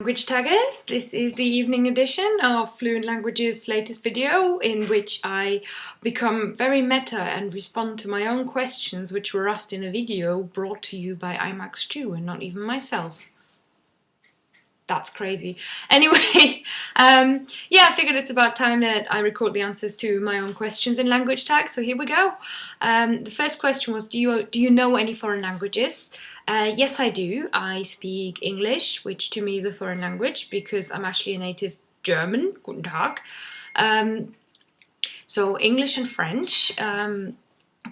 Language taggers, this is the evening edition of Fluent Language's latest video in which I become very meta and respond to my own questions which were asked in a video brought to you by IMAX2 and not even myself. That's crazy. Anyway, yeah, I figured it's about time that I record the answers to my own questions in language tags, so here we go. The first question was, do you know any foreign languages? Yes, I do. I speak English, which to me is a foreign language because I'm actually a native German. Guten Tag. So English and French.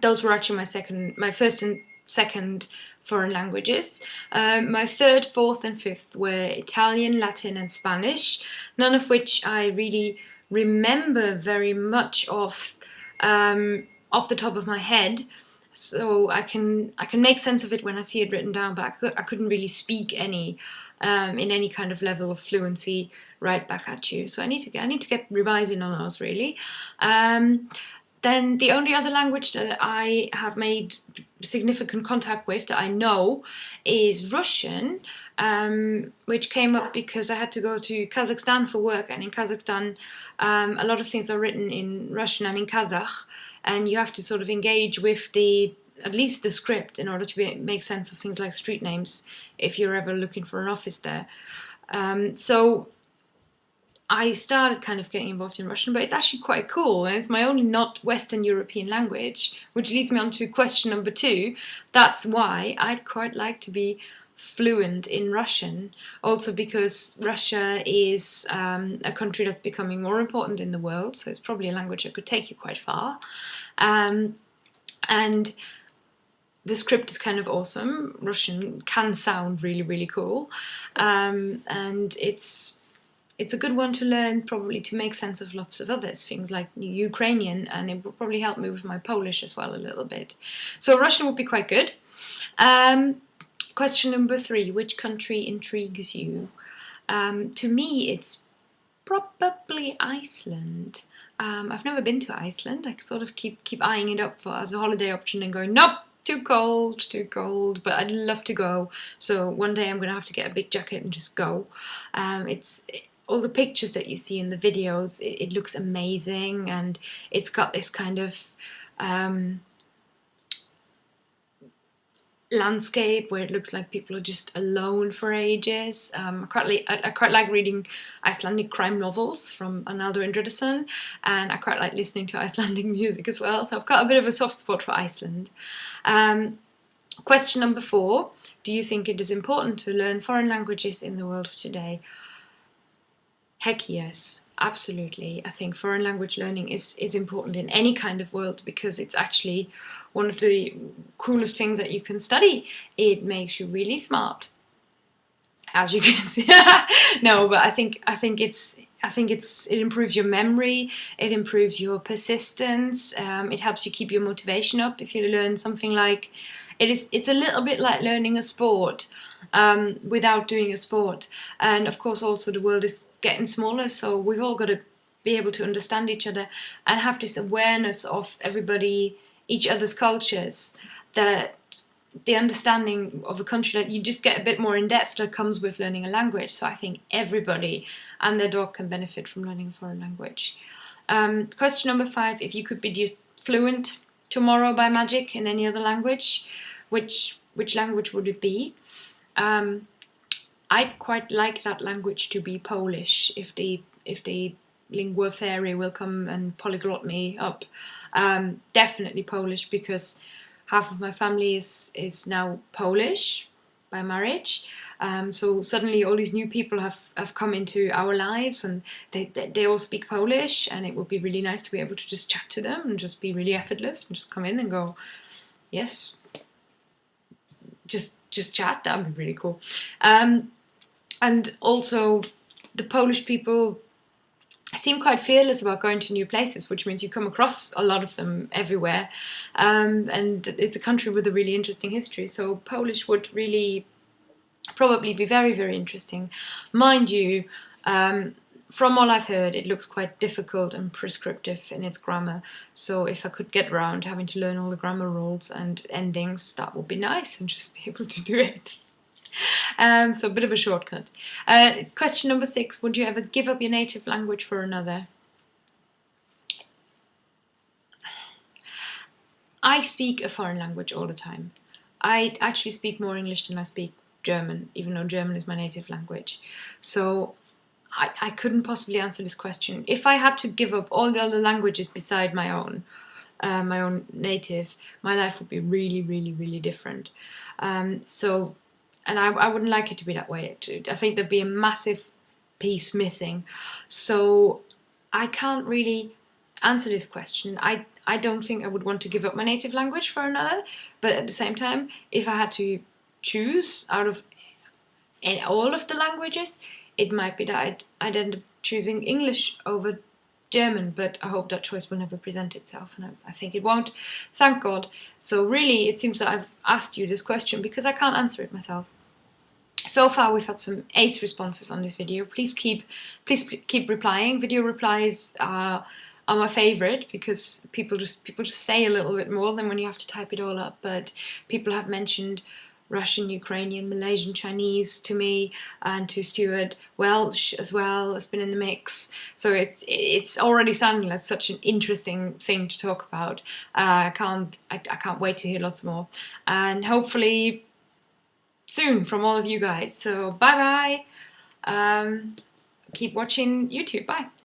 Those were actually my first and second foreign languages. My third, fourth and fifth were Italian, Latin and Spanish, none of which I really remember very much of off the top of my head. So I can make sense of it when I see it written down, but I couldn't really speak any in any kind of level of fluency right back at you. So I need to get revising on those really. Then the only other language that I have made significant contact with that I know is Russian, which came up because I had to go to Kazakhstan for work, and in Kazakhstan a lot of things are written in Russian and in Kazakh, and you have to sort of engage with at least the script in order to make sense of things like street names if you're ever looking for an office there. So I started kind of getting involved in Russian, but it's actually quite cool, and it's my only not Western European language, which leads me on to question number 2. That's why I'd quite like to be fluent in Russian, also because Russia is a country that's becoming more important in the world, so it's probably a language that could take you quite far. And the script is kind of awesome. Russian can sound really, really cool, and it's a good one to learn, probably to make sense of lots of others, things like Ukrainian, and it will probably help me with my Polish as well a little bit. So Russian would be quite good. Question number 3, which country intrigues you? To me, it's probably Iceland. I've never been to Iceland. I sort of keep eyeing it up as a holiday option and going, nope, too cold, but I'd love to go. So one day I'm going to have to get a big jacket and just go. All the pictures that you see in the videos, it looks amazing, and it's got this kind of landscape where it looks like people are just alone for ages. I quite like reading Icelandic crime novels from Arnaldur Indridason, and I quite like listening to Icelandic music as well, so I've got a bit of a soft spot for Iceland. Question number 4, do you think it is important to learn foreign languages in the world of today? Heck yes, absolutely. I think foreign language learning is important in any kind of world because it's actually one of the coolest things that you can study. It makes you really smart, as you can see. No, but I think it improves your memory, it improves your persistence, it helps you keep your motivation up if you learn something like it's a little bit like learning a sport without doing a sport. And of course also the world is getting smaller, so we've all got to be able to understand each other and have this awareness of each other's cultures, that the understanding of a country that you just get a bit more in depth that comes with learning a language. So I think everybody and their dog can benefit from learning a foreign language. Question number 5, if you could be just fluent tomorrow by magic in any other language, which language would it be? I'd quite like that language to be Polish, if the lingua fairy will come and polyglot me up. Definitely Polish, because half of my family is now Polish by marriage. So suddenly all these new people have come into our lives, and they all speak Polish, and it would be really nice to be able to just chat to them and just be really effortless and just come in and go, yes, just chat. That would be really cool. And also the Polish people seem quite fearless about going to new places, which means you come across a lot of them everywhere. And it's a country with a really interesting history, so Polish would really probably be very, very interesting. Mind you, from all I've heard, it looks quite difficult and prescriptive in its grammar, so if I could get around having to learn all the grammar rules and endings, that would be nice, and just be able to do it. So a bit of a shortcut. Question number 6. Would you ever give up your native language for another? I speak a foreign language all the time. I actually speak more English than I speak German, even though German is my native language. So I couldn't possibly answer this question. If I had to give up all the other languages beside my own native, my life would be really, really, really different. And I wouldn't like it to be that way. I think there'd be a massive piece missing. So I can't really answer this question. I don't think I would want to give up my native language for another, but at the same time, if I had to choose out of all of the languages, it might be that I'd end up choosing English over German, but I hope that choice will never present itself, and I think it won't, thank God. So really, it seems that I've asked you this question because I can't answer it myself. So far, we've had some ace responses on this video. Please keep replying. Video replies are my favorite because people just say a little bit more than when you have to type it all up. But people have mentioned Russian, Ukrainian, Malaysian, Chinese to me, and to Stuart. Welsh as well has been in the mix. So it's already sounding like such an interesting thing to talk about. I can't wait to hear lots more, and hopefully soon from all of you guys. So bye bye. Keep watching YouTube. Bye.